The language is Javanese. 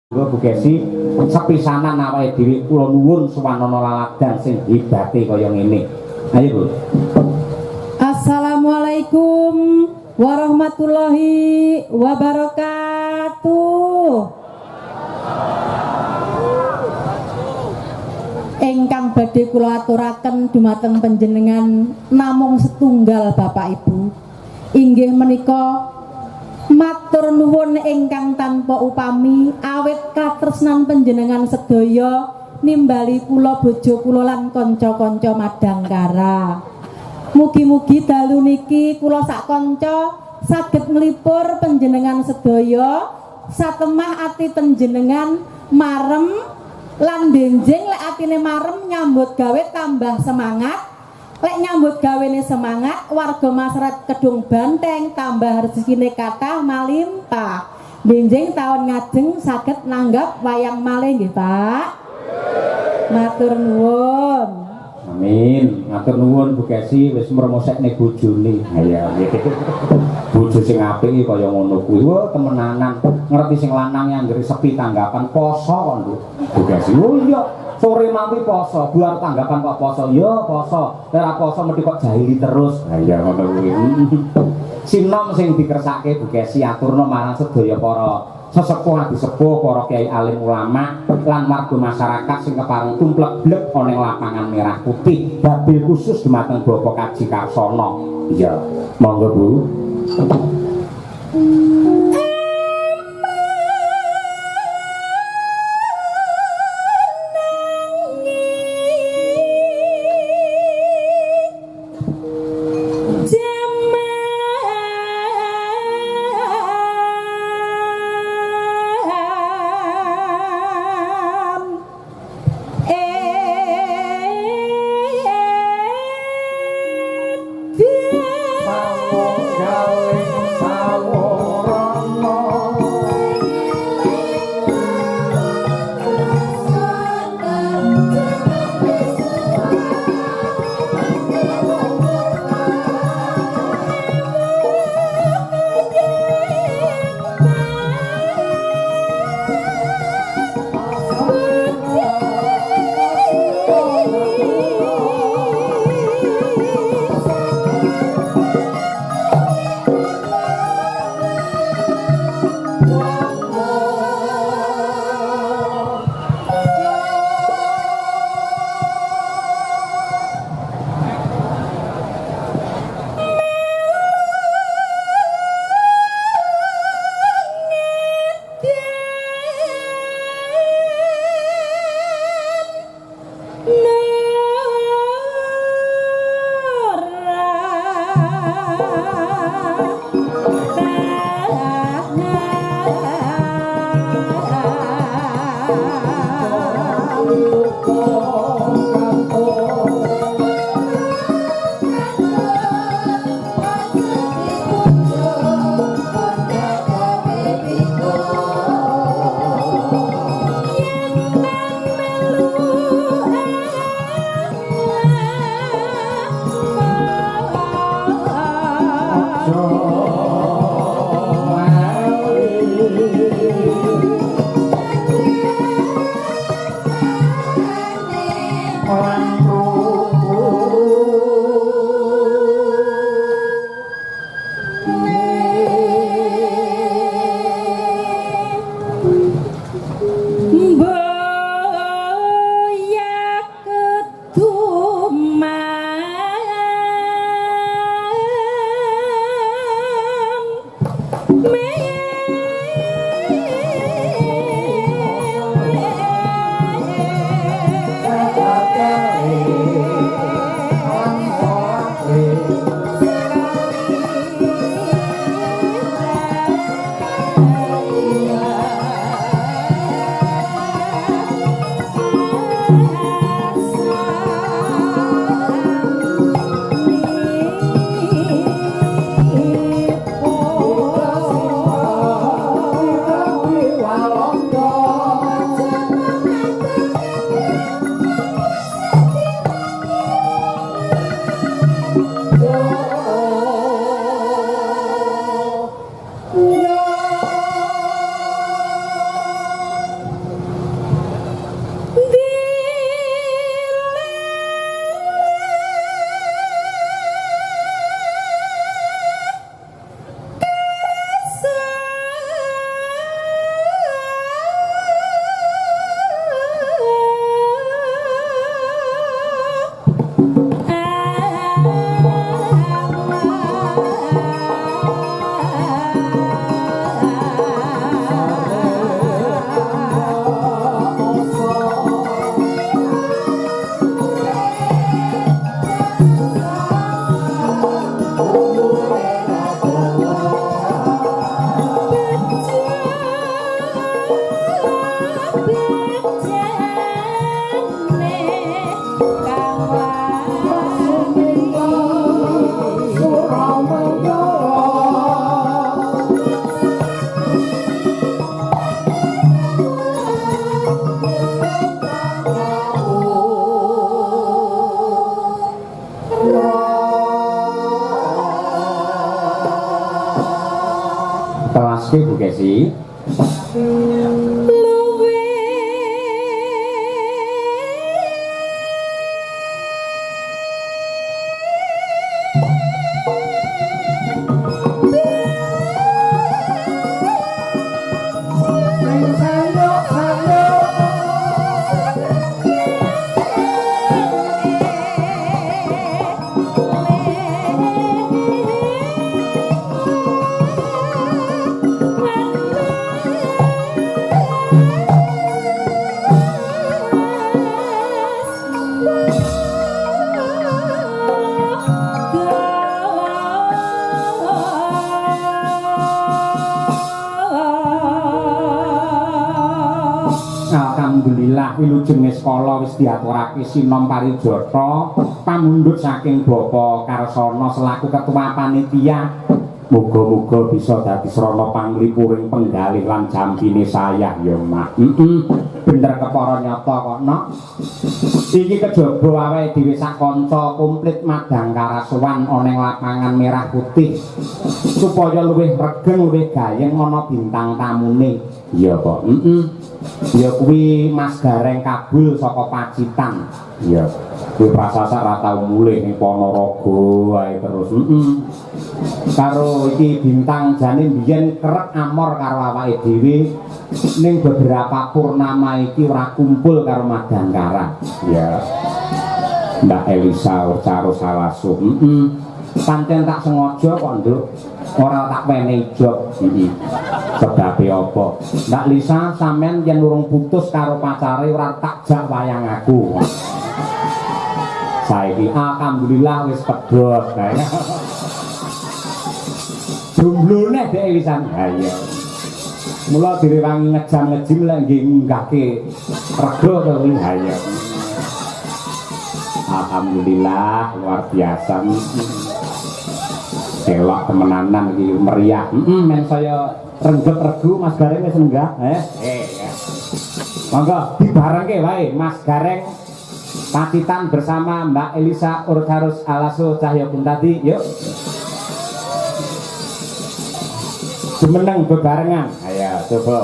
Bu Kesi sepisanan awake dhewe kula nuwun suwanana laladan sing hebate kaya ngene. Ayo Bu. Assalamualaikum warahmatullahi wabarakatuh. Ingkang badhe kula aturaken dumateng panjenengan namung setunggal Bapak Ibu. Inggih menika matur nuwun ingkang tanpa upami awit katresnan panjenengan sedaya nimbali kula bojo kula lan kanca-kanca madangkara. Mugi-mugi dalu niki kula sak kanca saged nglipur panjenengan sedaya satemah ati panjenengan marem lan benjing lek atine marem nyambut gawe tambah semangat. Lek nyambut gawene semangat, warga masyarakat Kedung Banteng tambah rezekine kathah malimpah. Benjing taun ngajeng saged nanggap wayang malih nggih, Pak. Matur nuwun. Amin. Matur nuwun Bu Kesi wis mremosekne bojone. Ya bojo sing apik kaya ngono kuwi. Wah, temenanan. Ngerti sing lanang yang ngeri sepi tanggapan poso kon Bu Kesi. Oh iya. Sore mampi poso, buar tanggapan kok poso, ya poso, ora poso mesti kok jahili terus. Ha iya ngono kuwi. Sinom sing dikersake Bu Kesi aturna marang sedaya para sesepuh disepuh, para kiai alim ulama lan warga masyarakat sing kepareng tumplek-blek ana ing lapangan merah putih, babil khusus dumateng Bapak Kaji Karsono. Iya, monggo Bu. Sawung sih? Alhamdulillah wilujenge skala wis diaturake Sinom Parijata pamundhut saking Bapa Karsana selaku ketua panitia. Muga-muga bisa dadi srana panglipuring penggalih lan jambine sayah ya Mak. Bener kepara nyata kok Nok. Iki kejaba awake dhewe sak kanca komplit madang karasuwan ana ing lapangan merah putih supaya luwih regeng luwih gayeng ana bintang tamune. Iya kok. Ya kuwi Mas Gareng Kabul saka Pacitan. Iya. Kuwi prasasa ra tau mulih ning Ponorogo wae terus. Karo iki bintang jane biyen kerep amor karo awake dhewe ning beberapa purnama iki ora kumpul karo Madangkara. Ya. Mbak Elisa Urcaro Salasu. Pancen tak sengaja kok, Nduk. Ora tak wenehi job. Sebabe apa? Mbak Lisa sampean yen urung putus karo pacare ora tak jak wayang aku. Saiki alhamdulillah wis pedhot kae. Jumlone dhek wisan. Ha iya. Mula direwangi ngejam-ngejim lek nggih ngunggahke rega to kuwi. Ha iya. Alhamdulillah luar biasa. Elok temenanan iki meriah. Men saya rengget regu Mas Gareng wis enggak, ya. Monggo dibarengke wae Mas Gareng Pacitan bersama Mbak Elisa Urcarus Alaso Cahyo Kuntadi, yuk. Jumeneng bebarengan. Ayo coba.